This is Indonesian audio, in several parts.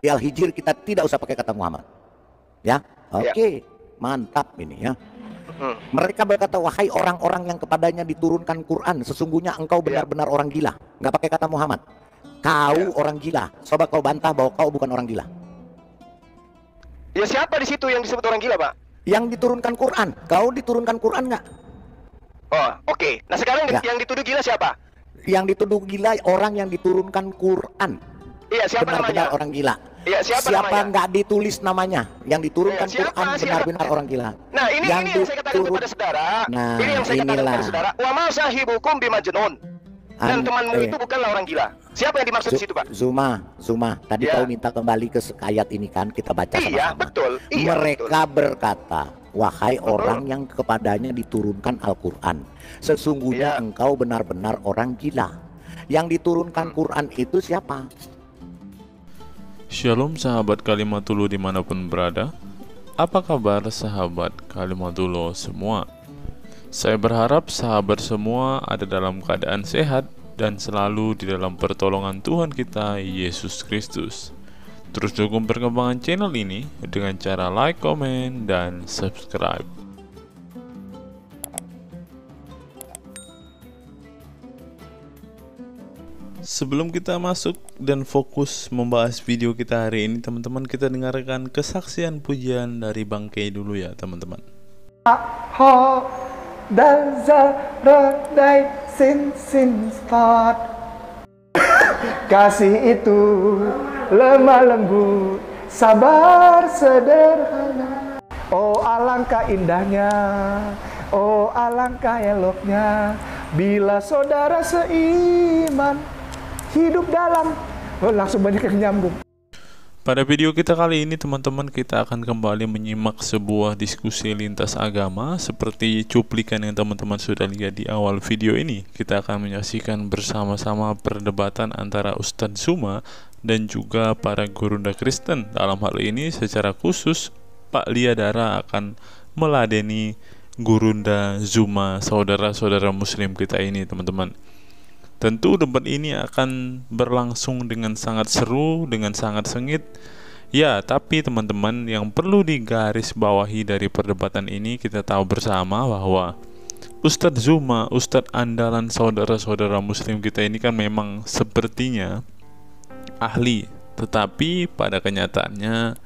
Di Al-Hijr kita tidak usah pakai kata Muhammad. Ya, oke, mantap ini ya. Mereka berkata, wahai orang-orang yang kepadanya diturunkan Quran, sesungguhnya engkau benar-benar orang gila. Nggak pakai kata Muhammad. Kau orang gila. Coba kau bantah bahwa kau bukan orang gila. Ya siapa di situ yang disebut orang gila, Pak? Yang diturunkan Quran. Kau diturunkan Quran nggak? Oh, oke. Nah sekarang yang dituduh gila siapa? Yang dituduh gila orang yang diturunkan Quran. Iya, siapa benar-benar namanya? orang gila. Iya, siapa nggak ditulis namanya? Yang diturunkan Quran benar-benar orang gila. Nah, ini yang saya katakan kepada saudara. Nah, ini yang saya katakan kepada saudara. Wa ma sahibukum bimajnun. Dan temanmu itu bukanlah orang gila. Siapa yang dimaksud di situ, Pak? Zuma. Tadi kau minta kembali ke ayat ini kan, kita baca sama-sama. Iya, betul. Mereka berkata, wahai orang yang kepadanya diturunkan Al-Quran, sesungguhnya engkau benar-benar orang gila. Yang diturunkan Quran itu siapa? Shalom sahabat Kalimatullah dimanapun berada. Apa kabar sahabat Kalimatullah semua? Saya berharap sahabat semua ada dalam keadaan sehat dan selalu di dalam pertolongan Tuhan kita Yesus Kristus. Terus dukung perkembangan channel ini dengan cara like, komen, dan subscribe. Sebelum kita masuk dan fokus membahas video kita hari ini, teman-teman, kita dengarkan kesaksian pujian dari Bang Kay dulu ya, teman-teman. Kasih itu lemah lembut, sabar sederhana. Oh alangkah indahnya, oh alangkah eloknya, bila saudara seiman hidup dalam. Langsung banyak yang nyambung. Pada video kita kali ini, teman-teman, kita akan kembali menyimak sebuah diskusi lintas agama seperti cuplikan yang teman-teman sudah lihat di awal video ini. Kita akan menyaksikan bersama-sama perdebatan antara Ustadz Zuma dan juga para gurunda Kristen. Dalam hal ini secara khusus Pak Liadara akan meladeni gurunda Zuma, saudara-saudara muslim kita ini, teman-teman. Tentu debat ini akan berlangsung dengan sangat seru, dengan sangat sengit. Ya, tapi teman-teman, yang perlu digarisbawahi dari perdebatan ini, kita tahu bersama bahwa Ustadz Zuma, Ustadz andalan saudara-saudara muslim kita ini kan memang sepertinya ahli, tetapi pada kenyataannya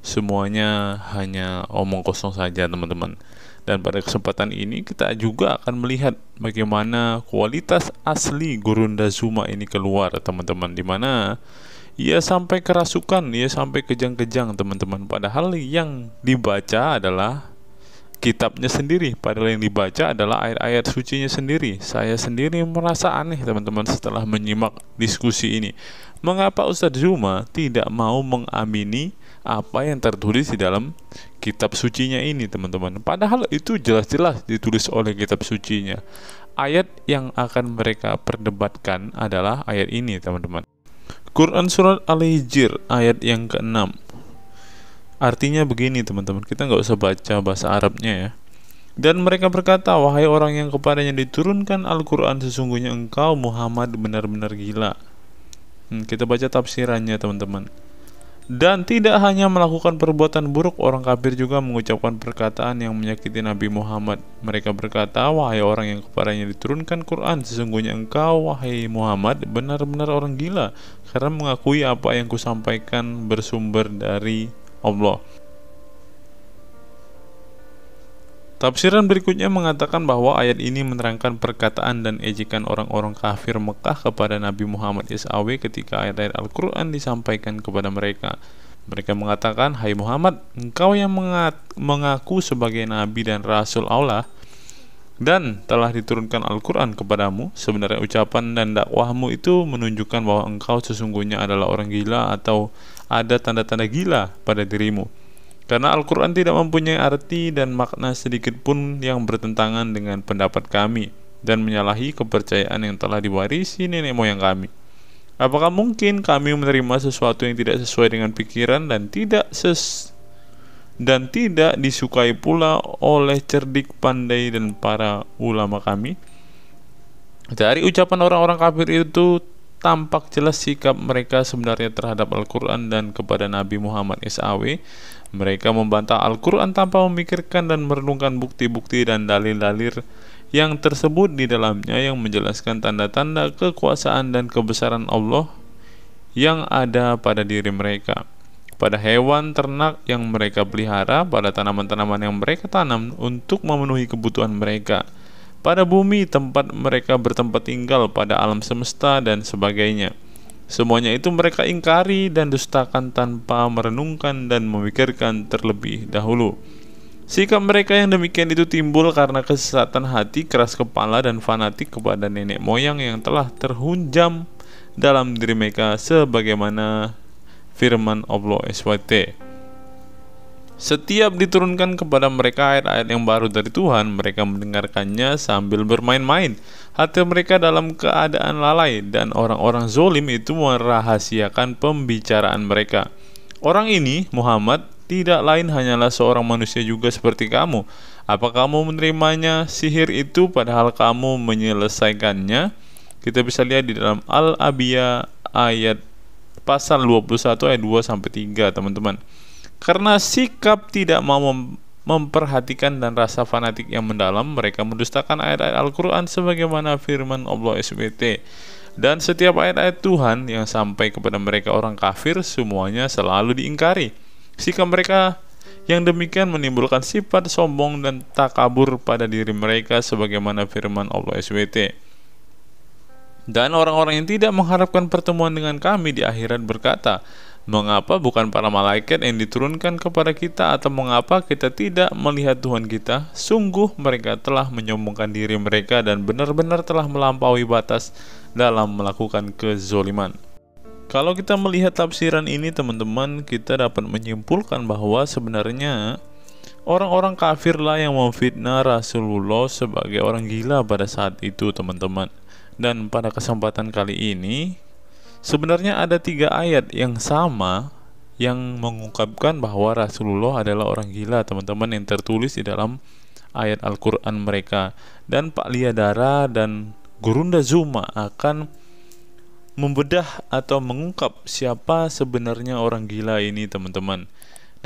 semuanya hanya omong kosong saja, teman-teman. Dan pada kesempatan ini kita juga akan melihat bagaimana kualitas asli gurunda Zuma ini keluar, teman-teman, dimana ia sampai kerasukan, ia sampai kejang-kejang, teman-teman. Padahal yang dibaca adalah kitabnya sendiri, padahal yang dibaca adalah ayat-ayat sucinya sendiri. Saya sendiri merasa aneh, teman-teman, setelah menyimak diskusi ini. Mengapa Ustadz Zuma tidak mau mengamini apa yang tertulis di dalam kitab sucinya ini, teman-teman? Padahal itu jelas-jelas ditulis oleh kitab sucinya. Ayat yang akan mereka perdebatkan adalah ayat ini, teman-teman. Quran surat Al-Hijr ayat yang ke-6. Artinya begini, teman-teman, kita nggak usah baca bahasa Arabnya ya. Dan mereka berkata, wahai orang yang kepadanya diturunkan Al-Quran, sesungguhnya engkau Muhammad benar-benar gila. Kita baca tafsirannya, teman-teman. Dan tidak hanya melakukan perbuatan buruk, orang kafir juga mengucapkan perkataan yang menyakiti Nabi Muhammad. Mereka berkata, wahai orang yang kepadanya diturunkan Quran, sesungguhnya engkau, wahai Muhammad, benar-benar orang gila, karena mengakui apa yang kusampaikan bersumber dari Allah. Tafsiran berikutnya mengatakan bahwa ayat ini menerangkan perkataan dan ejekan orang-orang kafir Mekah kepada Nabi Muhammad SAW ketika ayat-ayat Al-Quran disampaikan kepada mereka. Mereka mengatakan, hai Muhammad, engkau yang mengaku sebagai Nabi dan Rasul Allah dan telah diturunkan Al-Quran kepadamu, sebenarnya ucapan dan dakwahmu itu menunjukkan bahwa engkau sesungguhnya adalah orang gila atau ada tanda-tanda gila pada dirimu. Karena Al-Quran tidak mempunyai arti dan makna sedikit pun yang bertentangan dengan pendapat kami dan menyalahi kepercayaan yang telah diwarisi nenek moyang kami. Apakah mungkin kami menerima sesuatu yang tidak sesuai dengan pikiran dan tidak disukai pula oleh cerdik, pandai, dan para ulama kami? Dari ucapan orang-orang kafir itu tampak jelas sikap mereka sebenarnya terhadap Al-Quran dan kepada Nabi Muhammad SAW. Mereka membantah Al-Quran tanpa memikirkan dan merenungkan bukti-bukti dan dalil-dalil yang tersebut di dalamnya yang menjelaskan tanda-tanda kekuasaan dan kebesaran Allah yang ada pada diri mereka, pada hewan ternak yang mereka pelihara, pada tanaman-tanaman yang mereka tanam untuk memenuhi kebutuhan mereka, pada bumi tempat mereka bertempat tinggal, pada alam semesta dan sebagainya. Semuanya itu mereka ingkari dan dustakan tanpa merenungkan dan memikirkan terlebih dahulu. Sikap mereka yang demikian itu timbul karena kesesatan hati, keras kepala, dan fanatik kepada nenek moyang yang telah terhunjam dalam diri mereka, sebagaimana firman Allah SWT. Setiap diturunkan kepada mereka ayat-ayat yang baru dari Tuhan, mereka mendengarkannya sambil bermain-main. Hati mereka dalam keadaan lalai, dan orang-orang zolim itu merahasiakan pembicaraan mereka. Orang ini, Muhammad, tidak lain hanyalah seorang manusia juga seperti kamu. Apa kamu menerimanya sihir itu padahal kamu menyelesaikannya? Kita bisa lihat di dalam Al-Abiyah ayat pasal 21 ayat 2-3, teman-teman. Karena sikap tidak mau memperhatikan dan rasa fanatik yang mendalam, mereka mendustakan ayat-ayat Al-Quran sebagaimana firman Allah SWT. Dan setiap ayat-ayat Tuhan yang sampai kepada mereka orang kafir, semuanya selalu diingkari. Sikap mereka yang demikian menimbulkan sifat sombong dan takabur pada diri mereka sebagaimana firman Allah SWT. Dan orang-orang yang tidak mengharapkan pertemuan dengan kami di akhirat berkata, mengapa bukan para malaikat yang diturunkan kepada kita, atau mengapa kita tidak melihat Tuhan kita? Sungguh mereka telah menyombongkan diri mereka dan benar-benar telah melampaui batas dalam melakukan kezoliman. Kalau kita melihat tafsiran ini, teman-teman, kita dapat menyimpulkan bahwa sebenarnya orang-orang kafirlah yang memfitnah Rasulullah sebagai orang gila pada saat itu, teman-teman. Dan pada kesempatan kali ini sebenarnya ada 3 ayat yang sama yang mengungkapkan bahwa Rasulullah adalah orang gila, teman-teman, yang tertulis di dalam ayat Al-Quran mereka. Dan Pak Liadara dan Gurunda Zuma akan membedah atau mengungkap siapa sebenarnya orang gila ini, teman-teman.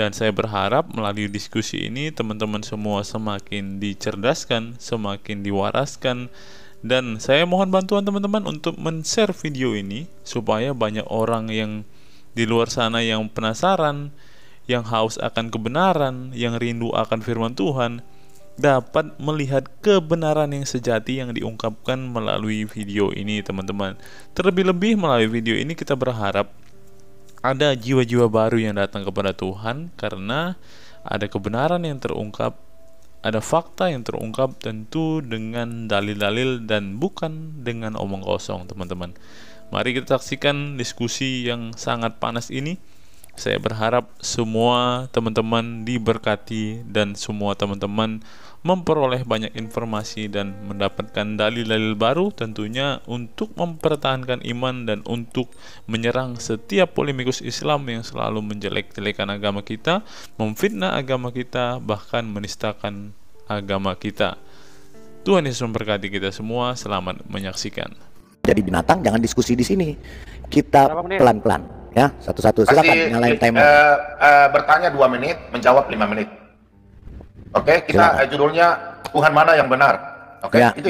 Dan saya berharap melalui diskusi ini teman-teman semua semakin dicerdaskan, semakin diwaraskan. Dan saya mohon bantuan teman-teman untuk men-share video ini supaya banyak orang yang di luar sana yang penasaran, yang haus akan kebenaran, yang rindu akan firman Tuhan, dapat melihat kebenaran yang sejati yang diungkapkan melalui video ini, teman-teman. Terlebih-lebih melalui video ini kita berharap ada jiwa-jiwa baru yang datang kepada Tuhan karena ada kebenaran yang terungkap, ada fakta yang terungkap, tentu dengan dalil-dalil dan bukan dengan omong kosong, teman-teman. Mari kita saksikan diskusi yang sangat panas ini. Saya berharap semua teman-teman diberkati dan semua teman-teman memperoleh banyak informasi dan mendapatkan dalil-dalil baru, tentunya untuk mempertahankan iman dan untuk menyerang setiap polemikus Islam yang selalu menjelek-jelekan agama kita, memfitnah agama kita, bahkan menistakan agama kita. Tuhan Yesus memberkati kita semua. Selamat menyaksikan. Jadi binatang, jangan diskusi di sini. Kita pelan-pelan. Ya, satu-satu. Silakan nyalain timer. Bertanya 2 menit, menjawab 5 menit. Oke, kita judulnya Tuhan mana yang benar. Oke, ya, itu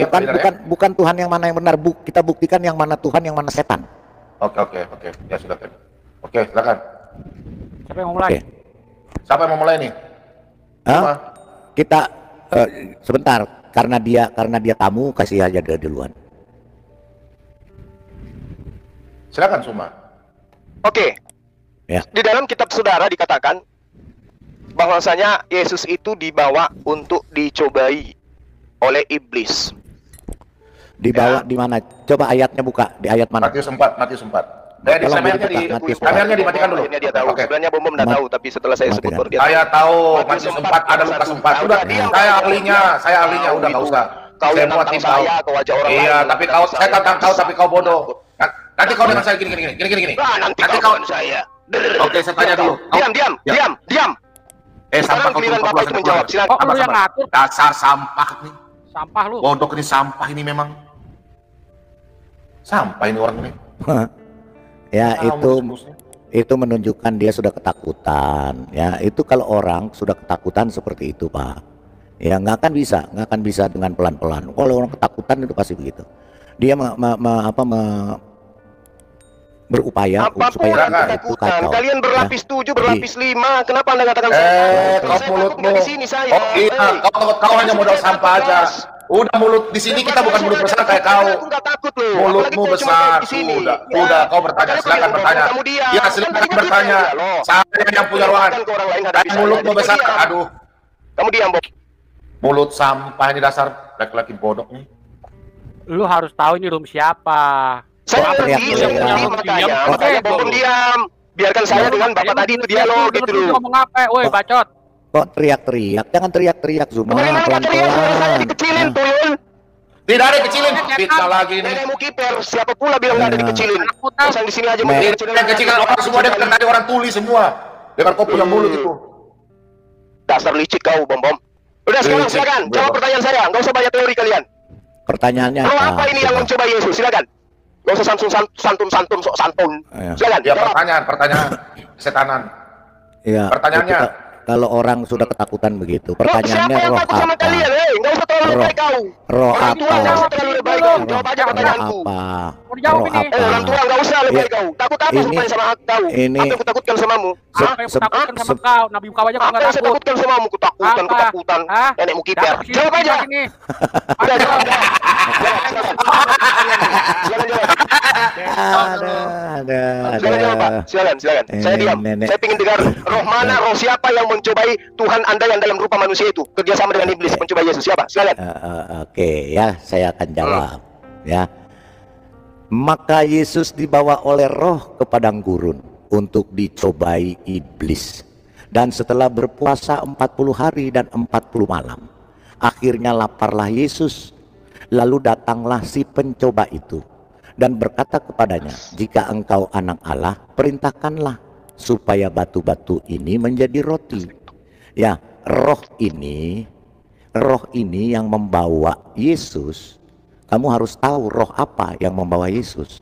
bukan Tuhan yang mana yang benar. Kita buktikan yang mana Tuhan, yang mana setan. Oke. Ya sudah. Oke, silakan. Siapa yang mau mulai? Siapa yang mau mulai nih? Kita sebentar, karena dia tamu, kasih aja dia duluan. Silakan Suma. Oke. Ya. Di dalam kitab saudara dikatakan bahwasanya Yesus itu dibawa untuk dicobai oleh iblis. Dibawa di mana? Coba ayatnya buka. Di ayat mana? Matius 4. Kameranya dimatikan dulu. Dia tahu. Sebenarnya Bom tidak tahu, tapi setelah saya sebut baru dia tahu. Saya tahu Matius 4 ada Lukas 4. Sudah, saya ahlinya udah enggak usah. Kau saya yang tantang saya ke wajah orang lain. Iya, tapi saya tantang kau tapi kau bodoh. Nanti kau dengan saya gini. Nanti kau saya. Oke, saya tanya dulu. Diam. Sampah kau giliran Bapak itu menjawab. Silakan. Kok lu yang ngatur? Dasar sampah nih. Sampah lu. Bodoh ini, sampah ini memang. Sampah ini orang ini. Ya, itu menunjukkan dia sudah ketakutan. Ya, itu kalau orang sudah ketakutan seperti itu, Pak. Ya, nggak akan bisa dengan pelan-pelan. Kalau orang ketakutan itu pasti begitu. Dia berupaya supaya itu kacau. Kalian berlapis 7, berlapis 5. Kenapa Anda katakan kau mulutmu. di sini saya. Oh iya, kau hanya modal sampah aja. Udah mulut di sini kita bukan mulut besar kayak kau. Aku nggak takut loh. Mulutmu besar. Udah kau bertanya, silakan bertanya. Ya silakan bertanya. Saya yang punya ruangan. Mulutmu besar. Aduh. Kamu diam, Bob. Mulut sampah ini dasar laki-laki bodoh nih. Lu harus tahu ini room siapa. Saya ngerti, makanya Bob diam. Biarkan saya dengan Bapak tadi itu dialog gitu loh. Ngomong apa? Woi, bacot. Kok teriak-teriak? Jangan teriak-teriak, Zuma. Pelan-pelan. Saya dikecilin, tuyul. Tidak ada dikecilin. Fitnah lagi nih. Nenek mau kiper, siapa pula bilang nggak ada dikecilin? Yang di sini aja mau dikecilin. Yang kecilin orang semua dengar tadi orang tuli semua. Dengar kau punya mulut itu. Dasar licik kau, Bom. Udah sekarang silakan jawab pertanyaan saya. Nggak usah banyak teori kalian. Pertanyaannya apa ini yang mencoba Yesus? Silakan. Nggak usah santun sok santun. Silakan. Ya pertanyaan setanan. Ya. Pertanyaannya. Kalau orang sudah ketakutan begitu, pertanyaannya roh apa? Sama kalian, nggak usah terlalu lebay kau. Roh apa? Nggak usah terlalu lebay kau. Jawab aja pertanyaanku. Roh apa? Orang tua nggak usah lebay kau. Takut apa sama kau? Apa yang kutakutkan samamu? Apa yang kutakutkan sama kau? Nabi Muka aja kau nggak takut. Apa yang saya takutkan samamu? Ketakutan. Nenekmu kiper. Jawab aja. Udah jawab. Silakan. Saya diam. Saya ingin dengar roh mana, roh siapa yang mencobai Tuhan Anda yang dalam rupa manusia itu kerjasama dengan iblis mencobai Yesus. Siapa? Silakan. Oke, ya, saya akan jawab. Ya. Maka Yesus dibawa oleh roh ke padang gurun untuk dicobai iblis. Dan setelah berpuasa 40 hari dan 40 malam, akhirnya laparlah Yesus. Lalu datanglah si pencoba itu dan berkata kepadanya, jika engkau anak Allah, perintahkanlah supaya batu-batu ini menjadi roti. Ya, roh ini yang membawa Yesus. Kamu harus tahu roh apa yang membawa Yesus.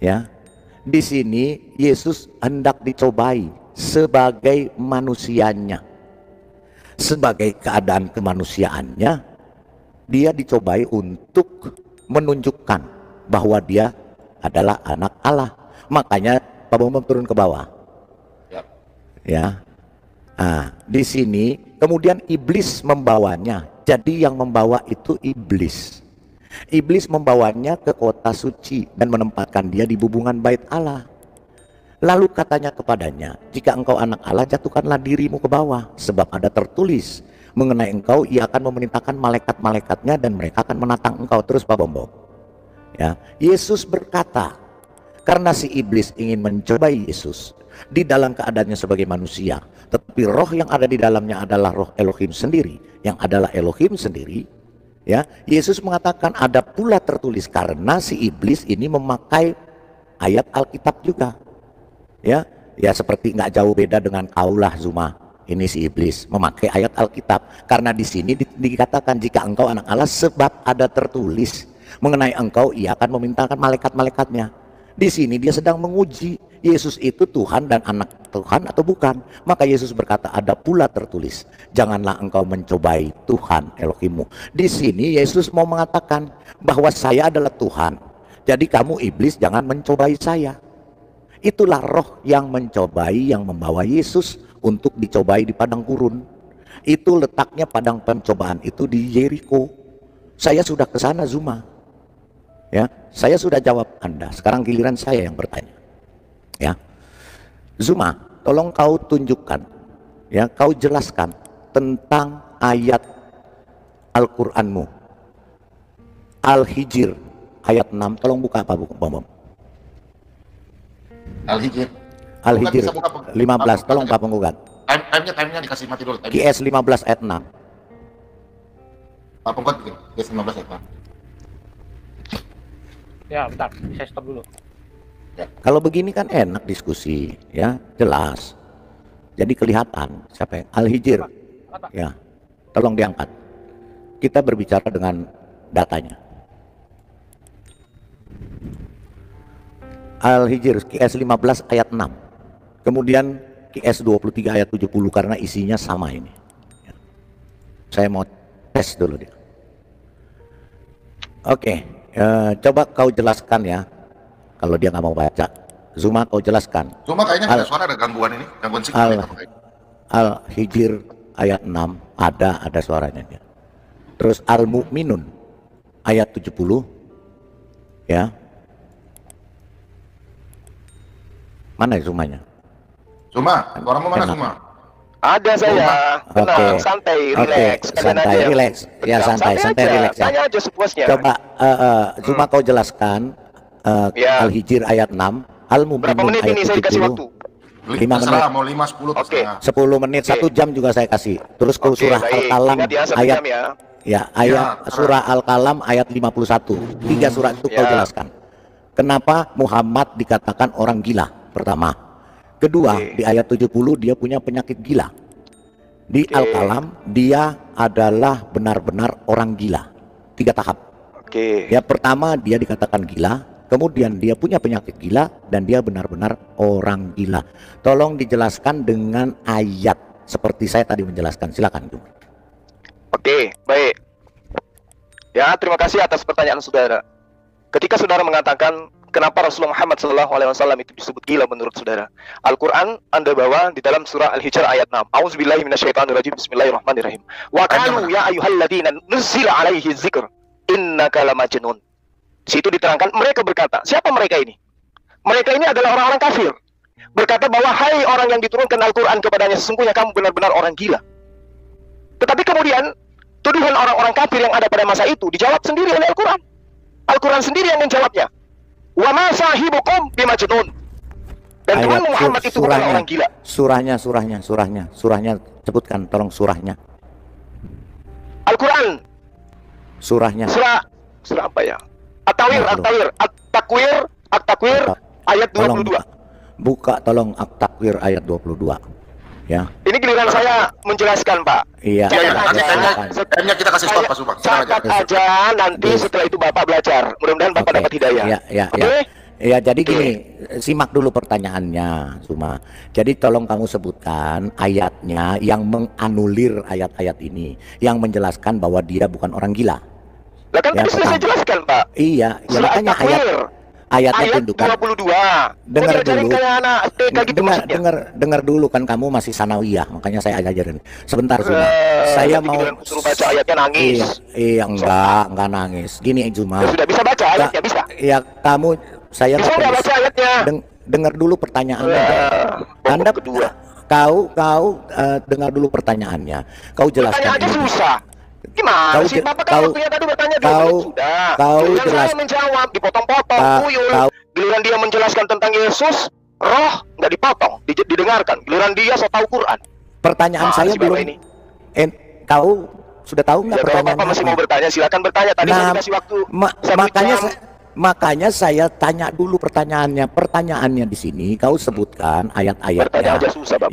Ya, di sini Yesus hendak dicobai sebagai manusianya, sebagai keadaan kemanusiaannya, dia dicobai untuk menunjukkan bahwa dia adalah anak Allah. Makanya Pak Bambang turun ke bawah. Ya. Nah, di sini kemudian iblis membawanya. Jadi yang membawa itu iblis. Iblis membawanya ke kota suci dan menempatkan dia di bubungan bait Allah. Lalu katanya kepadanya, jika engkau anak Allah, jatuhkanlah dirimu ke bawah, sebab ada tertulis mengenai engkau, ia akan memerintahkan malaikat-malaikatnya dan mereka akan menatang engkau. Terus Pak Bombong. Ya, Yesus berkata, karena si iblis ingin mencobai Yesus di dalam keadaannya sebagai manusia, tetapi roh yang ada di dalamnya adalah roh Elohim sendiri, yang adalah Elohim sendiri. Ya, Yesus mengatakan ada pula tertulis, karena si iblis ini memakai ayat Alkitab juga. Ya seperti nggak jauh beda dengan kaulah Zuma. Ini si iblis memakai ayat Alkitab, karena di sini dikatakan jika engkau anak Allah, sebab ada tertulis mengenai engkau, ia akan memintakan malaikat-malaikatnya. Di sini dia sedang menguji Yesus itu Tuhan dan anak Tuhan atau bukan. Maka Yesus berkata, ada pula tertulis, janganlah engkau mencobai Tuhan Elohimmu. Di sini Yesus mau mengatakan bahwa saya adalah Tuhan, jadi kamu iblis jangan mencobai saya. Itulah roh yang mencobai, yang membawa Yesus untuk dicobai di padang gurun. Itu letaknya padang pencobaan itu di Yeriko. Saya sudah ke sana Zuma. Ya, saya sudah jawab Anda. Sekarang giliran saya yang bertanya. Ya, Zuma, tolong kau tunjukkan, ya, kau jelaskan tentang ayat Al-Qur'anmu. Al-Hijr ayat 6. Tolong buka apa buku Bom? Al-Hijr 15, tolong Pak Penggugat. Time-nya dikasih mati dulu. QS 15 ayat 6. Pak Penggugat, QS 15 ayat 6. Ya, bentar, saya stop dulu. Ya. Kalau begini kan enak diskusi, ya, jelas. Jadi kelihatan siapa yang Al-Hijr. Ya, tolong diangkat. Kita berbicara dengan datanya. Al-Hijr QS 15 ayat 6. Kemudian QS 23 ayat 70 karena isinya sama ini. Saya mau tes dulu dia. Oke, coba kau jelaskan ya. Kalau dia nggak mau baca, Zuma kau jelaskan. Zuma kayaknya ada suara, ada gangguan ini, gangguan signal. Al-Hijr ayat 6 ada suaranya dia. Terus Al-Mu'minun ayat 70 ya. Mana Zumanya? Zuma, suaramu mana Zuma? Ada saya. Tenang, santai, relax. Santai, relax. Ya santai, relax ya. Tanya aja sepuasnya. Coba Zuma kau jelaskan Al-Hijr ayat 6, Al-Mu'minun ayat 70. Saya kasih waktu. 5 menit. Mau 5, 10, Oke. 10 menit, 1 jam juga saya kasih. Terus kau surah Al-Qalam ayat surah Al-Qalam ayat 51. 3 surah itu kau jelaskan. Kenapa Muhammad dikatakan orang gila? Pertama. Kedua, di ayat 70 dia punya penyakit gila. Di Al-Qalam dia adalah benar-benar orang gila. 3 tahap. Ya, pertama dia dikatakan gila, kemudian dia punya penyakit gila, dan dia benar-benar orang gila. Tolong dijelaskan dengan ayat seperti saya tadi menjelaskan. Silakan. Oke, baik. Ya, terima kasih atas pertanyaan saudara. Ketika saudara mengatakan kenapa Rasulullah Muhammad SAW itu disebut gila menurut saudara, Al-Quran Anda bawa di dalam surah Al-Hijr ayat 6. A'udzubillahi minasyaitonirrajim. Bismillahirrahmanirrahim. Wa qalu ya ayyuhalladzina nuzzila alaihi dzikr innaka lamajnun. Di situ diterangkan mereka berkata, siapa mereka ini? Mereka ini adalah orang-orang kafir. Berkata bahwa hai orang yang diturunkan Al-Quran kepadanya, sesungguhnya kamu benar-benar orang gila. Tetapi kemudian tuduhan orang-orang kafir yang ada pada masa itu dijawab sendiri oleh Al-Quran. Al-Quran sendiri yang menjawabnya. Wa ma sahibukum bimajnun. Dan Tuhan Muhammad itu bukan orang gila. Surahnya sebutkan tolong surahnya. Al-Quran. Surahnya. Surah apa ya? At-Takwir ayat 22. Buka tolong At-Takwir ayat 22. Ya. Ini giliran saya menjelaskan, Pak. Iya. Timenya kita kasih stop, Pak Subang. Catat aja, nanti setelah itu Bapak belajar. Mudah-mudahan Bapak dapat hidayah. Iya, jadi gini, simak dulu pertanyaannya, Suma. Jadi tolong kamu sebutkan ayatnya yang menganulir ayat-ayat ini, yang menjelaskan bahwa dia bukan orang gila. Lah kan tadi sudah saya jelaskan, Pak. Iya, ya makanya ayatnya tunjukkan. 22. Dengar dulu kan, kamu masih sanawiyah, makanya saya ajarin. Sebentar, Zuma. Saya mau suruh baca ayatnya nangis. Iya, enggak nangis. Gini, Zuma. Ya sudah bisa baca ayatnya, bisa. Iya, saya bisa enggak baca ayatnya? Dengar dulu pertanyaannya. Anda kedua. Kau dengar dulu pertanyaannya. Kau jelaskan. Pertanyaannya susah. Gimana sih Bapak waktunya tadi bertanya sudah. Kau jelas menjawab, dipotong-potong, kuyul. Giliran dia menjelaskan tentang Yesus, roh nggak dipotong, didengarkan. Giliran dia so tahu Quran. Pertanyaan saya belum ini. Kau sudah tahu nggak pertanyaan? Bapak masih mau bertanya, silakan bertanya. Tadi saya kasih waktu. Makanya saya tanya dulu pertanyaannya. Pertanyaannya di sini kau sebutkan ayat-ayatnya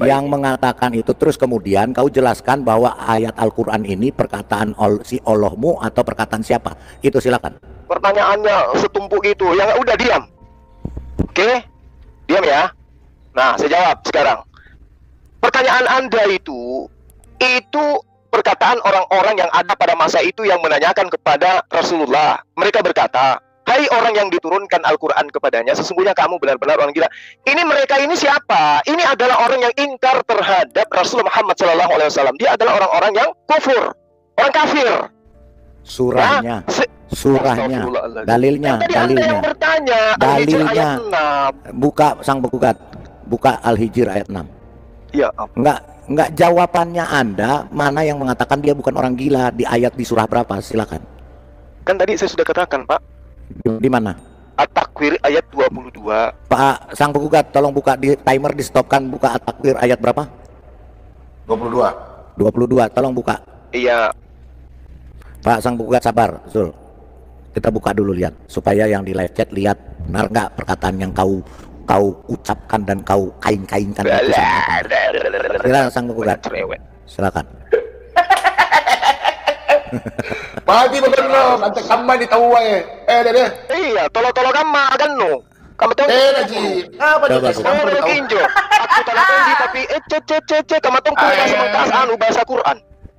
yang mengatakan itu, terus kemudian kau jelaskan bahwa ayat Al-Quran ini perkataan si Allahmu atau perkataan siapa? Itu silakan. Pertanyaannya setumpuk itu, yang udah diam. Oke, diam ya. Nah, saya jawab sekarang. Pertanyaan Anda itu perkataan orang-orang yang ada pada masa itu yang menanyakan kepada Rasulullah. Mereka berkata, hai orang yang diturunkan Al-Quran kepadanya, sesungguhnya kamu benar-benar orang gila. Ini mereka ini siapa? Ini adalah orang yang ingkar terhadap Rasulullah Muhammad SAW. Dia adalah orang-orang yang kufur, orang kafir. Surahnya, dalilnya. Yang bertanya, dalilnya. Buka sang penggugat, buka Al-Hijr ayat 6. Iya. Enggak jawabannya Anda mana yang mengatakan dia bukan orang gila di ayat di surah berapa? Silakan. Kan tadi saya sudah katakan, Pak. Di mana? At-Takwir ayat 22. Pak sang penggugat, tolong buka di timer, di stopkan, buka At-Takwir ayat berapa? 22. Tolong buka. Iya. Pak sang penggugat sabar, Zul. Kita buka dulu, lihat supaya yang di live chat lihat benar nggak perkataan yang kau ucapkan dan kau kain-kainkan. Silakan sang penggugat. Silakan. Pagi bener, nanti kamma ditawa deh. Iya, tolo-tolo kamma kan no. Kamu tahu? Ji. Apa Coba, itu? coba. Oh, kinjo. Aku tanah Ji tapi kamu tahu kuliah semangkas anu bahasa Quran.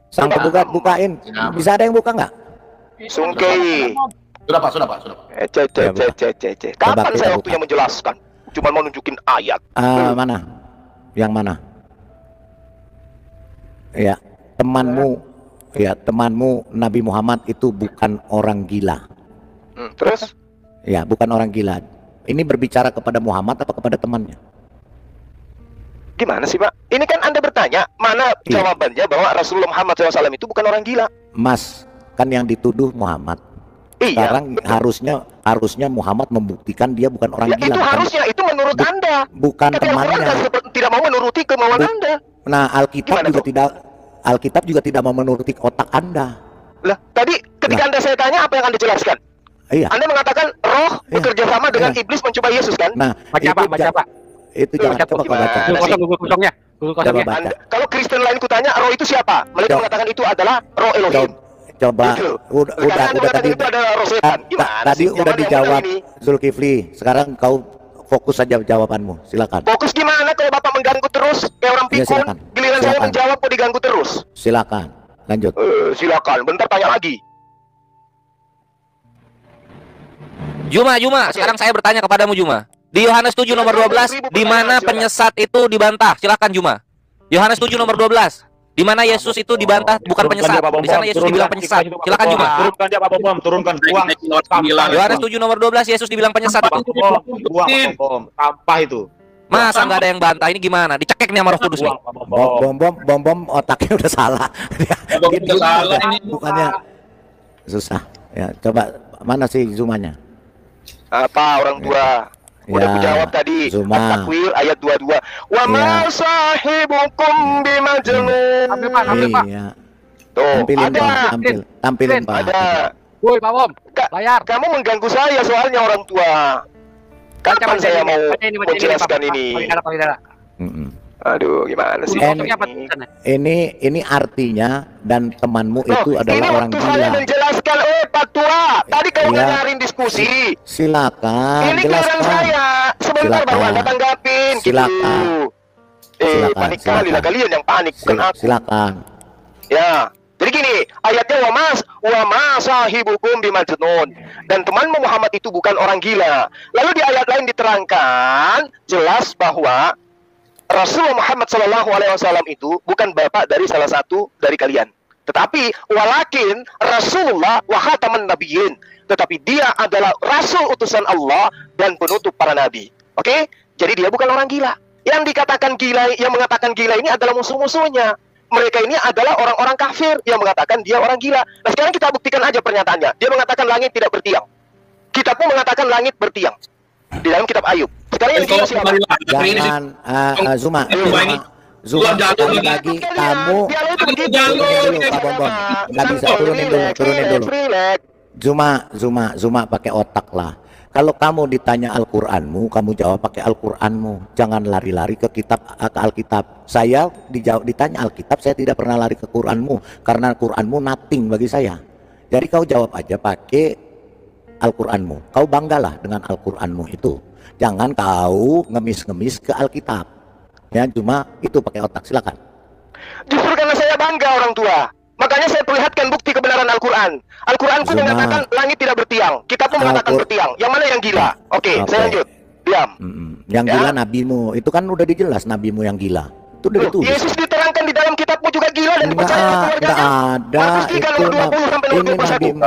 Sang pembuka bukain. Bisa ada yang buka nggak? Sungkei. Sudah Pak, sudah Pak. Kapan kita saya buka. waktunya menjelaskan? Cuma mau nunjukin ayat. Mana? Yang mana? Ya, temanmu Nabi Muhammad itu bukan orang gila. Terus? Ya, bukan orang gila. Ini berbicara kepada Muhammad apa kepada temannya? Gimana sih, Pak? Ini kan Anda bertanya, mana Iya. jawabannya bahwa Rasulullah Muhammad SAW itu bukan orang gila? Mas, kan yang dituduh Muhammad. Iya. Sekarang harusnya Muhammad membuktikan dia bukan orang Ya, gila. itu bukan- harusnya, itu menurut Anda. bukan Tapi Al-Quran temannya. tidak mau menuruti kemauan Anda. Nah, Gimana Alkitab juga tidak mau menuruti otak Anda. Lah, tadi ketika Anda saya tanya, apa yang Anda jelaskan? Iya. Anda mengatakan roh Iya. bekerja sama dengan Iya. iblis mencoba Yesus, kan? Nah, Baca apa? Baca apa? Itu jangan Baca coba kau gimana? baca. Google kosong, Google kosongnya. Google Coba kosongnya. baca. Kalau Kristen lain kutanya, roh itu siapa? Mereka Coba. mengatakan itu adalah roh Elohim. Coba Gitu. udah Karena Anda tadi mengatakan itu adalah roh setan. Gimana tadi sih? udah Yang mana yang dijawab benar ini? Zulkifli. Sekarang kau fokus saja jawabanmu. Silakan. Fokus gimana kalau Bapak mengganggu terus kayak orang Iya, pikun? silakan. Giliran saya Silakan. menjawab kok diganggu terus. Silakan. Lanjut. Silakan, bentar tanya lagi. Juma, sekarang saya bertanya kepadamu Juma. Di Yohanes 7 nomor 12, di mana penyesat itu dibantah? Silakan Juma. Yohanes 7 nomor 12. Di mana Yesus itu dibantah bukan penyesat. Di sana Yesus dibilang penyesat. Silakan Juma. Turunkan dia Pak Bom, turunkan buang. Yohanes 7 nomor 12 Yesus dibilang penyesat. Buang Pak Bom, sampah itu. Masa nggak ada yang bantah? Ini gimana? Dicekek nih sama Roh Kudus nih. Bom otaknya udah salah. Gitu, salah udah. Bukannya susah. Ya, coba mana sih zoomanya? Apa orang tua? Udah Ya, dijawab tadi. Zuma. At-Takwir ayat 22. Wa Ya. ma sahibukum bimajnun. Ambil Pak, ambil Pak. Iya. Tuh, Tampilin ada. Bang, tampilin Pak. Ada. Woi, Pak Bom. Bayar. Kamu mengganggu saya soalnya orang tua. Kapan saya mau menjelaskan ini? Pakai Mm-mm. Aduh, gimana sih? kosongnya apa ini? tulisannya? Ini artinya dan temanmu itu Loh, adalah ini orang waktu saya gila. menjelaskan, Pak Tua. Tadi kau Iya. nyariin diskusi. Silakan, Ini giliran jelaskan. saya. Sebentar Silakan. baru Anda tanggapin. Silakan. Gitu. Silakan, Panik kali lah silakan. kalian yang panik, bukan aku. Silakan. Ya. Jadi gini, ayatnya wa ma sahibukum bimajnun. Dan temanmu Muhammad itu bukan orang gila. Lalu di ayat lain diterangkan jelas bahwa Rasulullah Muhammad SAW itu bukan bapak dari salah satu dari kalian. Tetapi walakin Rasulullah wa khataman nabiyyin. Tetapi dia adalah rasul utusan Allah dan penutup para nabi. Oke? Jadi dia bukan orang gila. Yang dikatakan gila, yang mengatakan gila ini adalah musuh-musuhnya. Mereka ini adalah orang-orang kafir yang mengatakan dia orang gila. Nah, sekarang kita buktikan aja pernyataannya. Dia mengatakan langit tidak bertiang. Kita pun mengatakan langit bertiang. Di dalam kitab Ayub. Sekarang yang gila siapa? Jangan Zuma. Zuma Jangan. sekali lagi kamu turunin dulu Pak Bom. Nggak bisa, turunin dulu. Zuma pakai otak lah. Kalau kamu ditanya Al-Qur'anmu, kamu jawab pakai Al-Qur'anmu. Jangan lari-lari ke Alkitab. Saya ditanya Alkitab, saya tidak pernah lari ke Qur'anmu karena Qur'anmu nothing bagi saya. Jadi kau jawab aja pakai Al-Qur'anmu. Kau banggalah dengan Al-Qur'anmu itu. Jangan kau ngemis-ngemis ke Alkitab. Ya, cuma itu pakai otak. Silakan. Justru karena saya bangga orang tua. Makanya saya perlihatkan bukti kebenaran Al-Quran. Al-Quranku Zuma. mengatakan langit tidak bertiang. Kita pun mengatakan bertiang. Yang mana yang gila? Oke, saya lanjut. Diam. Yang Ya. gila nabimu. Itu kan udah dijelas nabimu yang gila. Itu udah Loh, ditulis. Yesus diterangkan di dalam kitabmu juga gila dan dipercaya oleh Enggak keluarganya. ada. Markus 3 nomor 20 sampai nomor Ini 21. nabimu.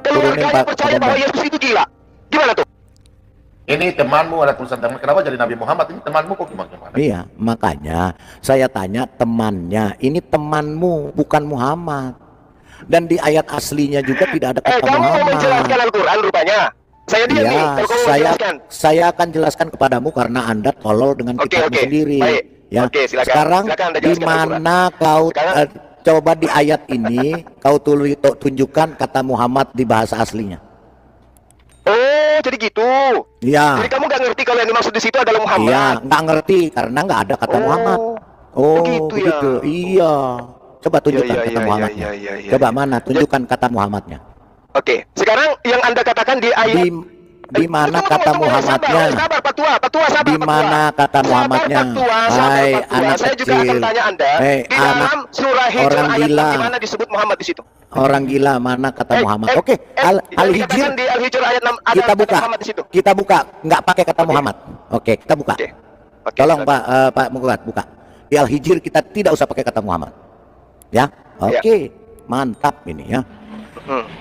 Keluarganya Pak, percaya Pak bahwa Bambang. Yesus itu gila. Gimana tuh? Ini temanmu, ada tulisan teman. Kenapa jadi Nabi Muhammad? Ini temanmu kok gimana? Iya, makanya saya tanya temannya. Ini temanmu, bukan Muhammad. Dan di ayat aslinya juga tidak ada kata Kamu mau Muhammad. menjelaskan Al-Quran rupanya. Saya diam nih, Ya, kalau kamu mau menjelaskan. saya akan jelaskan kepadamu karena Anda tolol dengan Oke, kitabmu oke. sendiri. Baik. Ya. Oke, silakan. Sekarang Silakan Anda di jelaskan mana kau Sekarang- coba di ayat ini kau tunjukkan kata Muhammad di bahasa aslinya. Oh, jadi gitu. Ya. Jadi kamu nggak ngerti kalau yang dimaksud di situ adalah Iya, Muhammad. nggak ngerti karena nggak ada kata Oh. Muhammad. Oh, begitu ya. begitu. Iya. Coba tunjukkan Iya, iya, kata iya, Muhammadnya. iya, iya, Coba iya. mana? Tunjukkan kata Muhammadnya. Oke, sekarang yang Anda katakan di ayat Di mana kata Muhammadnya? Sabar, Pak Tua, sabar. Di mana kata Muhammadnya? Hai anak Saya juga akan kecil. tanya Anda. Hei Di anak dalam surah Hijr orang ayat gila. di mana disebut Muhammad di situ? Orang gila, mana kata Muhammad? Oke, Al-Hijr Di Al-Hijr ayat 6 ada kita kata buka. Muhammad di situ. Kita buka, nggak pakai kata Muhammad. Oke, kita buka. Oke. Tolong Pak Mukulat buka. Di Al-Hijr kita tidak usah pakai kata Muhammad. Ya. Oke. Mantap ini ya.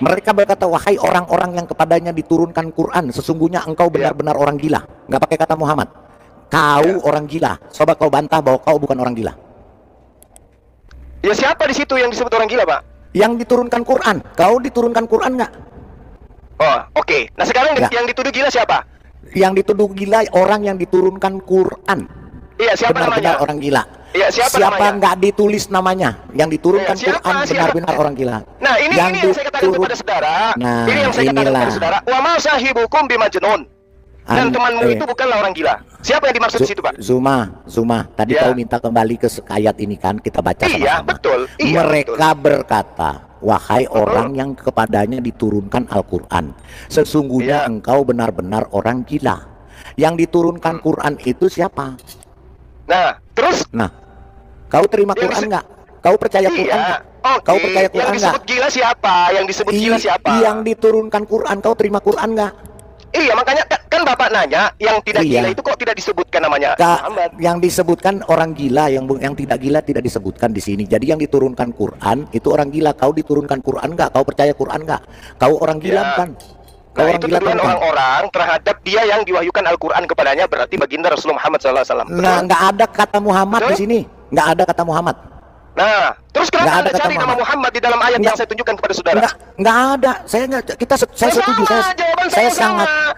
Mereka berkata, wahai orang-orang yang kepadanya diturunkan Quran, sesungguhnya engkau benar-benar orang gila. Nggak pakai kata Muhammad. Kau orang gila. Coba kau bantah bahwa kau bukan orang gila. Ya siapa di situ yang disebut orang gila, Pak? Yang diturunkan Quran. Kau diturunkan Quran nggak? Oh, oke. Nah sekarang Ya. yang dituduh gila siapa? Yang dituduh gila orang yang diturunkan Quran. Iya, siapa Benar-benar namanya? orang gila. Iya, siapa namanya? nggak ditulis namanya? Yang diturunkan Iya, siapa? Quran benar-benar orang gila. Nah, ini yang saya katakan kepada saudara. Nah, ini yang saya katakan inilah. kepada saudara. Wa ma sahibukum bimajnun. Dan temanmu itu bukanlah orang gila. Siapa yang dimaksud di situ, Pak? Zuma, tadi Ya. kau minta kembali ke ayat ini kan, kita baca sama-sama. Iya, betul. Iya, Mereka berkata, wahai orang yang kepadanya diturunkan Al-Quran, sesungguhnya engkau benar-benar orang gila. Yang diturunkan Quran itu siapa? Nah, terus? Nah, kau terima Quran nggak? Kau percaya Quran nggak? Kau percaya Quran yang nggak? disebut gila siapa? Yang disebut gila siapa? Yang diturunkan Quran, kau terima Quran nggak? Iya, makanya kan Bapak nanya, yang tidak gila itu kok tidak disebutkan namanya Muhammad? Yang disebutkan orang gila, yang tidak gila tidak disebutkan di sini. Jadi yang diturunkan Quran itu orang gila. Kau diturunkan Quran nggak? Kau percaya Quran nggak? Kau orang gila bukan? Kau Nah, orang itu gila tuduhan bukan? orang-orang terhadap dia yang diwahyukan Al-Quran kepadanya, berarti baginda Rasulullah Muhammad SAW. Nah, nggak ada kata Muhammad di sini. Nggak ada kata Muhammad. Nah, terus Nggak kenapa ada Anda kata cari nama Muhammad. Muhammad di dalam ayat yang saya tunjukkan kepada saudara? Nggak ada. Saya setuju. Saya sangat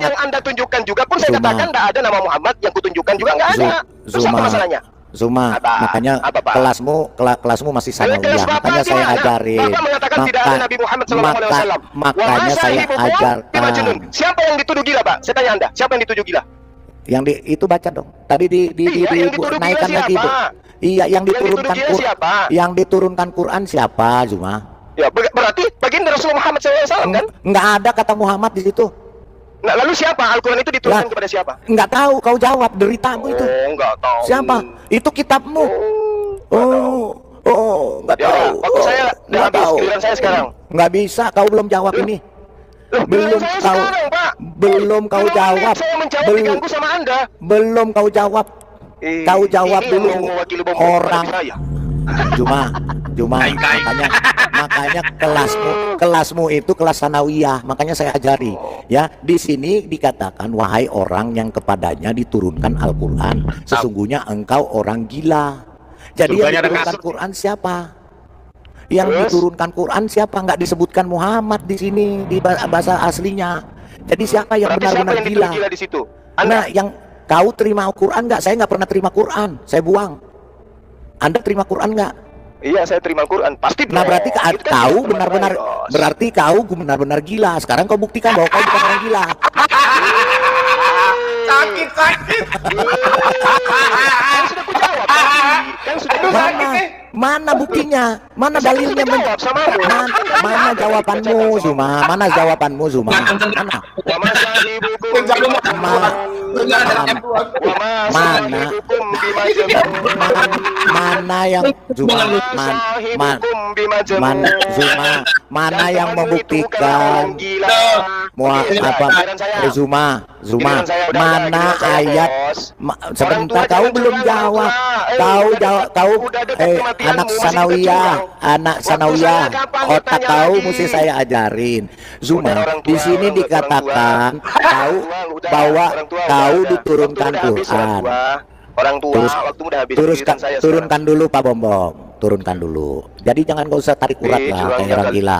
yang Anda tunjukkan juga pun saya katakan nggak ada nama Muhammad, yang kutunjukkan juga nggak ada. Terus apa masalahnya? Zuma, makanya kelasmu masih sanawiyah, makanya saya ajarin. Bapak mengatakan tidak ada Nabi Muhammad SAW. Makanya saya ajarkan. Siapa yang dituduh gila, Pak? Saya tanya Anda, siapa yang dituduh gila? Itu baca dong. Tadi naikkan lagi itu. Iya, yang diturunkan Quran. Yang diturunkan Quran siapa, Zuma? Ya, berarti baginda Rasulullah Muhammad SAW kan? Nggak ada kata Muhammad di situ. Nah, lalu siapa? Al-Quran itu diturunkan kepada siapa? Nggak tahu, kau jawab deritamu itu. Nggak tahu. Siapa? Itu kitabmu. Nggak Ya, tahu. waktu saya udah Nggak habis, tahu. giliran saya sekarang. Nggak bisa, kau belum jawab ini. Belum saya kau, sekarang, Pak. belum kau Kenapa jawab. saya menjawab diganggu sama Anda? Belum kau jawab. Kau jawab ini dulu. yang mewakili bom Orang pada saya. Juma, makanya kelasmu itu kelas sanawiyah, makanya saya ajari. Ya, di sini dikatakan wahai orang yang kepadanya diturunkan Al-Quran, sesungguhnya engkau orang gila. Jadi yang diturunkan Quran siapa? Yang diturunkan Quran siapa? Nggak disebutkan Muhammad di sini di bahasa aslinya. Jadi siapa yang benar-benar gila? Di situ? Nah, yang kau terima Quran nggak? Saya nggak pernah terima Quran, saya buang. Anda terima Quran nggak? Iya, saya terima Quran. Pasti. Nah, berarti kau benar-benar benar-benar gila. Sekarang kau buktikan bahwa kau bukan orang gila. Sakit. Kan sudah kujawab. Kan sudah Mana buktinya? Mana dalilnya? Mana jawabanmu, Zuma? Mana jawabanmu, Zuma? Mana? Mana yang Zuma? Mana yang membuktikan? Zuma? Mana ayat? Sebentar, kau belum jawab. Kau anak sanawiyah, otak kau mesti saya ajarin. Zuma, di sini dikatakan bahwa kau diturunkan Quran. Orang tua, waktu udah habis. Turunkan dulu Pak Bombom, turunkan dulu. Jadi jangan kau usah tarik urat lah kayak orang gila.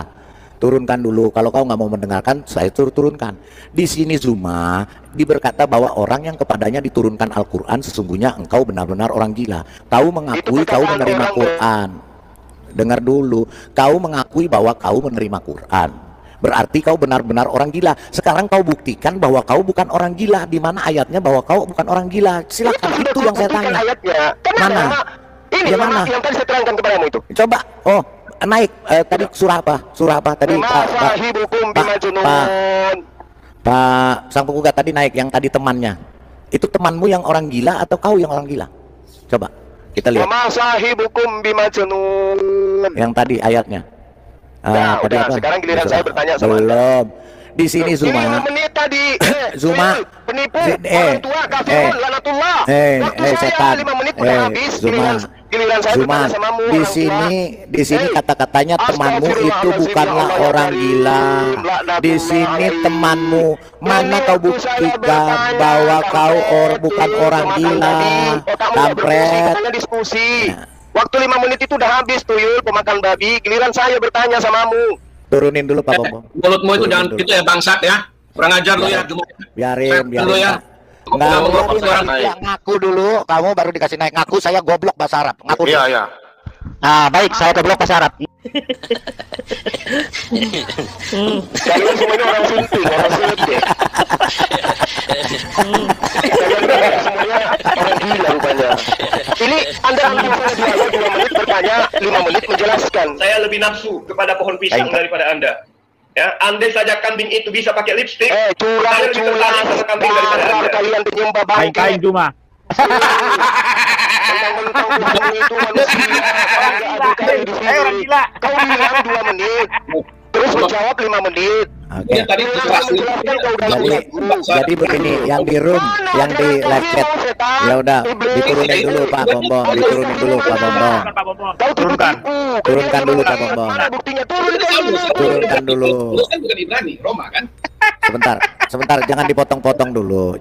Turunkan dulu. Kalau kau nggak mau mendengarkan, saya turunkan. Di sini Zuma diberkata bahwa orang yang kepadanya diturunkan Al-Quran, sesungguhnya engkau benar-benar orang gila. Kau mengakui kau menerima Quran. Dengar dulu. Kau mengakui bahwa kau menerima Quran. Berarti kau benar-benar orang gila. Sekarang kau buktikan bahwa kau bukan orang gila. Di mana ayatnya bahwa kau bukan orang gila? Silakan, itu yang saya tanya. Mana? Ini mana? Yang tadi saya terangkan kepadamu itu. Coba. Oh, naik tadi surah apa? Surah apa tadi? Pak Sang Penggugat tadi naik, yang tadi temannya. Itu temanmu yang orang gila atau kau yang orang gila? Coba kita lihat. Wa ma sahibukum bimajnun. Yang tadi ayatnya. Nah, tadi udah, apa? sekarang giliran saya bertanya sama Belum. Di sini Zuma. 5 menit tadi. Zuma. Penipu, orang tua, kafirun, lanatullah. Waktu saya setan. 5 menit udah habis. Zuma. Giliran saya Zuma. bertanya samamu, Di orang sini tua. kata-katanya temanmu itu bukanlah orang gila. Di sini temanmu. Mana kau buktikan bahwa kau bukan orang gila? Kampret. Diskusi. Waktu 5 menit itu udah habis, tuyul pemakan babi. Giliran saya bertanya samamu. Turunin dulu Pak Bambang. Mulutmu itu jangan gitu ya bangsat ya. Kurang ajar lu ya. Biarin Dulu ya. Enggak, ngaku dulu. Kamu baru dikasih naik. Ngaku saya goblok bahasa Arab. Ngaku. Iya, iya. Ah, baik, saya goblok bahasa Arab. Kalian semua ini orang sunting, orang sunting. Kalian semuanya orang gila rupanya. Ini Anda ambil 2 menit bertanya, 5 menit menjelaskan. Saya lebih nafsu kepada pohon pisang daripada Anda. Ya, andai saja kambing itu bisa pakai lipstik, curang-curang kalian penyembah bangke. Kain Juma. Mentang-mentang Tuhan itu manusia, orang gila. Kau bilang 2 menit, terus menjawab 5 menit. Oke. Tadi Jadi begini, yang di room, yang di live chat, ya udah diturunin dulu Pak Bombong, diturunin dulu Pak Bombong. Turunkan dulu Pak Bombong. Turunkan dulu. Lu kan bukan Ibrani, Roma kan? Sebentar, jangan dipotong-potong dulu,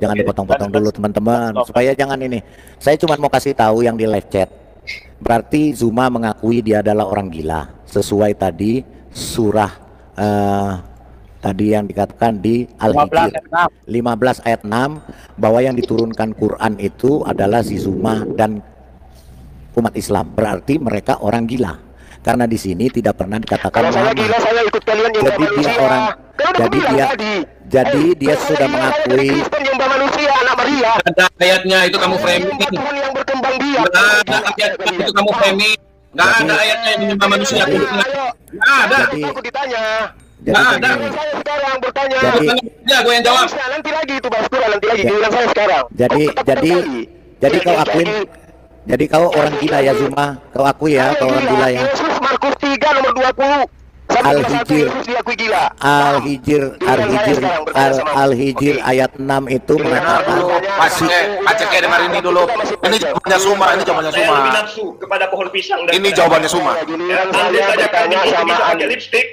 teman-teman, supaya jangan ini. Saya cuma mau kasih tahu yang di live chat. Berarti Zuma mengakui dia adalah orang gila, sesuai tadi surah tadi yang dikatakan di Al-Hijr 15 ayat 6 bahwa yang diturunkan Quran itu adalah si Zuma dan umat Islam. Berarti mereka orang gila. Karena di sini tidak pernah dikatakan saya gila, saya ikut kalian jadi dia orang jadi dia sudah mengakui manusia, anak Maria. Ada ayatnya itu kamu framing. Tuhan yang berkembang biak. Ada ayatnya itu kamu framing. Nggak ada ayatnya yang menyembah manusia. Nggak ada. Aku ditanya. Nggak ada. Saya sekarang bertanya. Ya, gue yang jawab. Nanti lagi itu Bang Surah, nanti lagi giliran saya sekarang. Jadi kau akuin. Jadi kau orang gila ya Zuma. Kau akui ya kau orang gila ya. Yesus Markus 3 nomor 20. Al-Hijr ayat 6 itu mengatakan Aceh dengar ini dulu. Ini jawabannya Suma, ini jawabannya Suma. Saya lebih nafsu kepada pohon pisang. Ini jawabannya Suma. Andai saja kambing itu bisa pakai lipstik,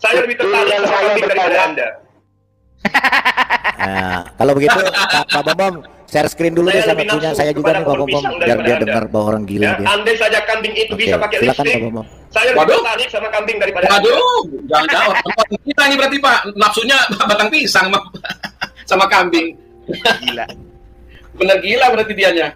saya lebih tertarik sama kambing daripada Anda. Nah, kalau begitu Pak Bambang share screen dulu deh sama punya saya juga nih Pak Bambang biar dia dengar bahwa orang gila dia. Andai saja kambing itu bisa pakai lipstik, saya lebih tertarik sama kambing daripada Anda. Waduh, jangan jawab. Kita ini berarti Pak, nafsunya batang pisang sama kambing. Gila. Bener gila berarti dianya.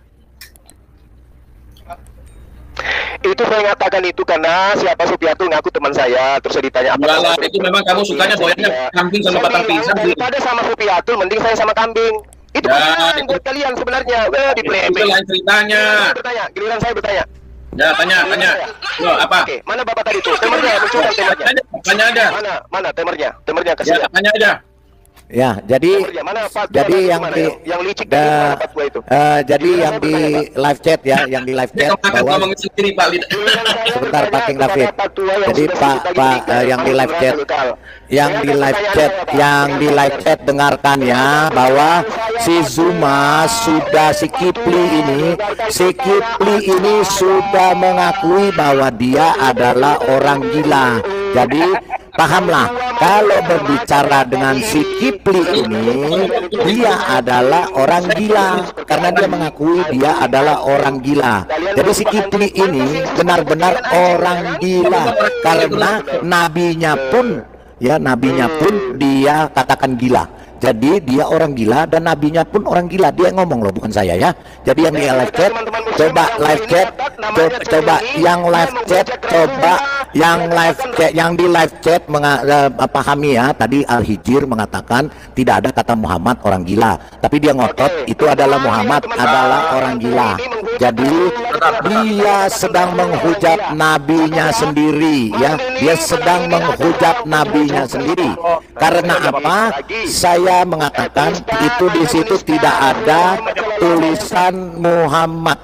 Itu saya ngatakan itu karena siapa Supiatul ngaku teman saya, terus saya ditanya apa. Enggak lah, itu memang kamu sukanya doyannya kambing sama batang pisang. Daripada sama Supiatul, mending saya sama kambing. Itu kan buat kalian sebenarnya. Di itu lain ceritanya. Giliran saya bertanya. Ya, tanya. Loh, apa? Oke, mana Bapak tadi itu? Temernya, munculkan temernya. Tanya ada. Mana temernya? Temernya kasih. Ya, tanya ada. Ya, jadi yang di live chat ya, yang di live chat bahwa sebentar Pak King David. Jadi Pak yang di live chat dengarkan ya bahwa si Zuma sudah si Kipli ini sudah mengakui bahwa dia adalah orang gila. Jadi pahamlah, kalau berbicara dengan si Kipli ini, dia adalah orang gila karena dia mengakui dia adalah orang gila. Jadi si Kipli ini benar-benar orang gila karena nabinya pun dia katakan gila. Jadi dia orang gila dan nabinya pun orang gila. Dia ngomong loh, bukan saya ya. Jadi yang di live chat, yang di live chat pahami ya. Tadi Al-Hijr mengatakan tidak ada kata Muhammad orang gila, tapi dia ngotot itu adalah Muhammad adalah orang gila. Jadi dia sedang menghujat nabinya sendiri, ya. Dia sedang menghujat nabinya sendiri. Karena apa? Saya mengatakan itu di situ tidak ada tulisan Muhammad.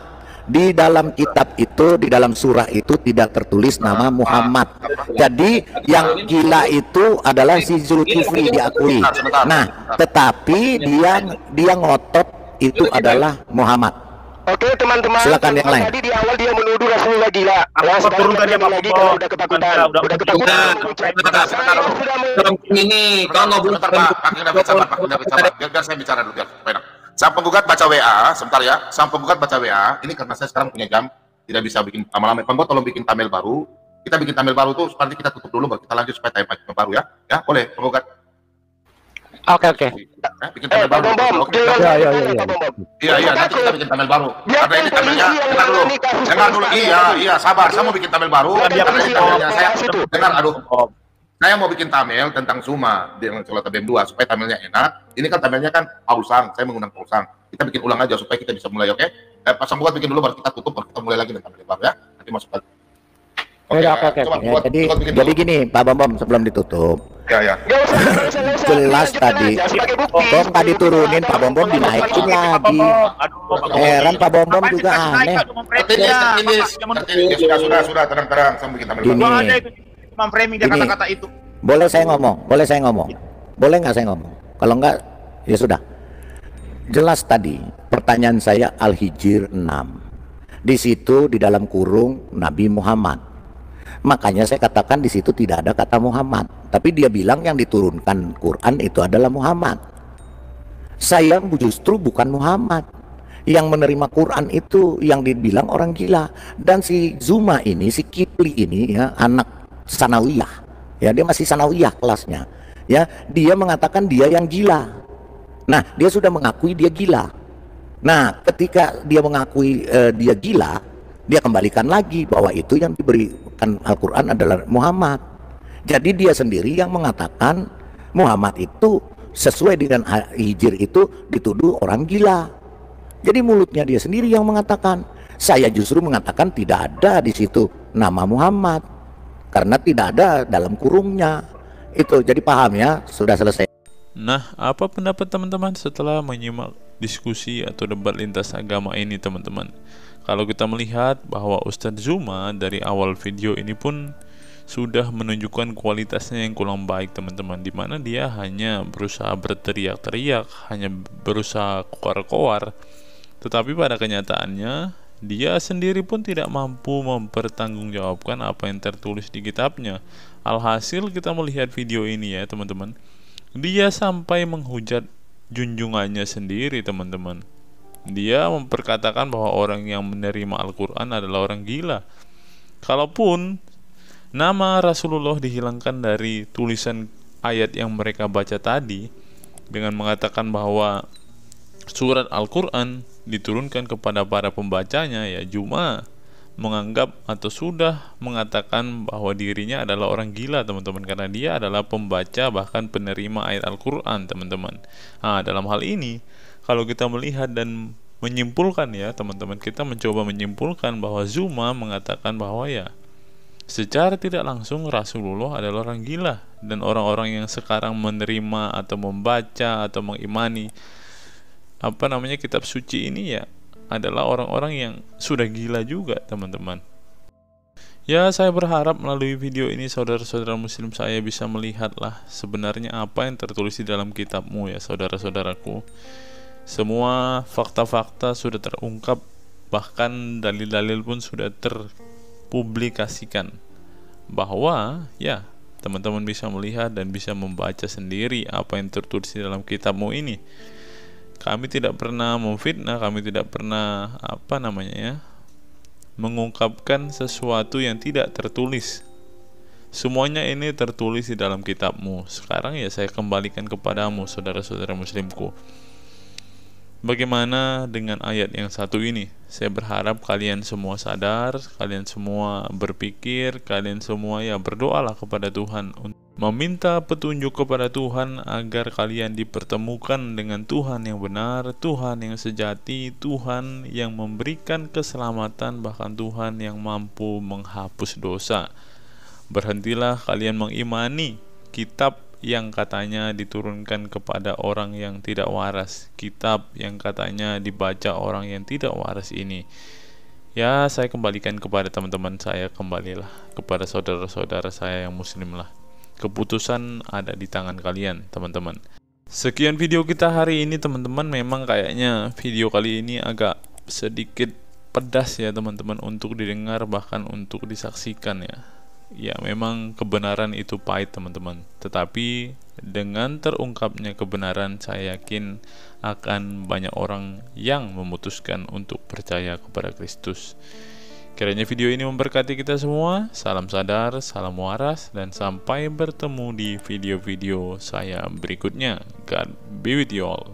Di dalam kitab itu, di dalam surah itu tidak tertulis nama Muhammad. Jadi yang gila itu adalah si Zulkifli, diakui. Nah, tetapi dia ngotot itu adalah Muhammad. Oke teman-teman, silakan yang lain. Tadi di awal dia menuduh Rasulullah gila. Ya, turunkan dia lagi kalau udah ketakutan. Udah ketakutan. Ini kalau nggak boleh biar saya bicara dulu biar enak. Sang penggugat baca WA, sebentar ya. Sang penggugat baca WA. Ini karena saya sekarang punya jam, tidak bisa bikin lama-lama. Penggugat tolong bikin thumbnail baru. Kita bikin thumbnail baru tuh, nanti kita tutup dulu, baru kita lanjut supaya time baru ya. Ya, boleh penggugat. Oke. Bikin thumbnail baru. Iya, nanti kita bikin thumbnail baru. Karena ini thumbnailnya, dengar dulu. Iya, sabar. Saya mau bikin thumbnail baru. Saya dengar, saya mau bikin thumbnail tentang Zuma dengan Solata BEM 2 supaya thumbnailnya enak. Ini kan thumbnailnya kan Pausang, saya mengundang Pausang. Kita bikin ulang aja supaya kita bisa mulai, oke? Pasang buat bikin dulu baru kita tutup, baru kita mulai lagi dengan thumbnail baru ya. Nanti masuk lagi. Oke. Jadi gini, Pak Bom sebelum ditutup. Ya. Jelas tadi Bom tadi turunin, Pak Bom dinaikin lagi. Heran Pak Bom juga aneh. Sudah terang-terang saya bikin thumbnail baru. Memframing dia kata-kata itu. Boleh saya ngomong? Boleh nggak saya ngomong? Kalau nggak, ya sudah. Jelas tadi pertanyaan saya Al-Hijr 6. Di situ di dalam kurung Nabi Muhammad. Makanya saya katakan di situ tidak ada kata Muhammad. Tapi dia bilang yang diturunkan Quran itu adalah Muhammad. Saya justru bukan Muhammad. Yang menerima Quran itu yang dibilang orang gila. Dan si Zuma ini, si Kifli ini ya, anak sanawiyah, ya dia masih sanawiyah kelasnya, ya dia mengatakan dia yang gila. Nah dia sudah mengakui dia gila. Nah ketika dia mengakui dia gila, dia kembalikan lagi bahwa itu yang diberikan Al-Quran adalah Muhammad. Jadi dia sendiri yang mengatakan Muhammad itu sesuai dengan Hijr itu dituduh orang gila. Jadi mulutnya dia sendiri yang mengatakan. Saya justru mengatakan tidak ada di situ nama Muhammad. Karena tidak ada dalam kurungnya. Itu jadi paham ya, sudah selesai. Nah, apa pendapat teman-teman setelah menyimak diskusi atau debat lintas agama ini teman-teman? Kalau kita melihat bahwa Ustadz Zuma dari awal video ini pun sudah menunjukkan kualitasnya yang kurang baik teman-teman, dimana dia hanya berusaha berteriak-teriak, hanya berusaha koar-koar, tetapi pada kenyataannya dia sendiri pun tidak mampu mempertanggungjawabkan apa yang tertulis di kitabnya. Alhasil kita melihat video ini ya teman-teman, dia sampai menghujat junjungannya sendiri teman-teman. Dia memperkatakan bahwa orang yang menerima Al-Quran adalah orang gila. Kalaupun nama Rasulullah dihilangkan dari tulisan ayat yang mereka baca tadi dengan mengatakan bahwa surat Al-Quran diturunkan kepada para pembacanya, ya Zuma menganggap atau sudah mengatakan bahwa dirinya adalah orang gila teman-teman, karena dia adalah pembaca bahkan penerima ayat Al-Quran teman-teman. Nah dalam hal ini kalau kita melihat dan menyimpulkan ya teman-teman, kita mencoba menyimpulkan bahwa Zuma mengatakan bahwa ya secara tidak langsung Rasulullah adalah orang gila, dan orang-orang yang sekarang menerima atau membaca atau mengimani kitab suci ini ya adalah orang-orang yang sudah gila juga teman-teman. Ya saya berharap melalui video ini saudara-saudara muslim saya bisa melihatlah sebenarnya apa yang tertulis di dalam kitabmu ya saudara-saudaraku. Semua fakta-fakta sudah terungkap, bahkan dalil-dalil pun sudah terpublikasikan, bahwa ya teman-teman bisa melihat dan bisa membaca sendiri apa yang tertulis di dalam kitabmu ini. Kami tidak pernah memfitnah, kami tidak pernah mengungkapkan sesuatu yang tidak tertulis. Semuanya ini tertulis di dalam kitabmu. Sekarang ya saya kembalikan kepadamu saudara-saudara muslimku. Bagaimana dengan ayat yang satu ini? Saya berharap kalian semua sadar, kalian semua berpikir, kalian semua ya berdoalah kepada Tuhan untuk meminta petunjuk kepada Tuhan agar kalian dipertemukan dengan Tuhan yang benar, Tuhan yang sejati, Tuhan yang memberikan keselamatan, bahkan Tuhan yang mampu menghapus dosa. Berhentilah kalian mengimani kitab yang katanya diturunkan kepada orang yang tidak waras, kitab yang katanya dibaca orang yang tidak waras ini. Ya, saya kembalikan kepada teman-teman saya, kembalilah kepada saudara-saudara saya yang muslim lah. Keputusan ada di tangan kalian, teman-teman. Sekian video kita hari ini, teman-teman. Memang kayaknya video kali ini agak sedikit pedas ya, teman-teman, untuk didengar bahkan untuk disaksikan ya. Ya, memang kebenaran itu pahit, teman-teman. Tetapi dengan terungkapnya kebenaran, saya yakin akan banyak orang yang memutuskan untuk percaya kepada Kristus. Kiranya video ini memberkati kita semua. Salam sadar, salam waras, dan sampai bertemu di video-video saya berikutnya. God be with you all.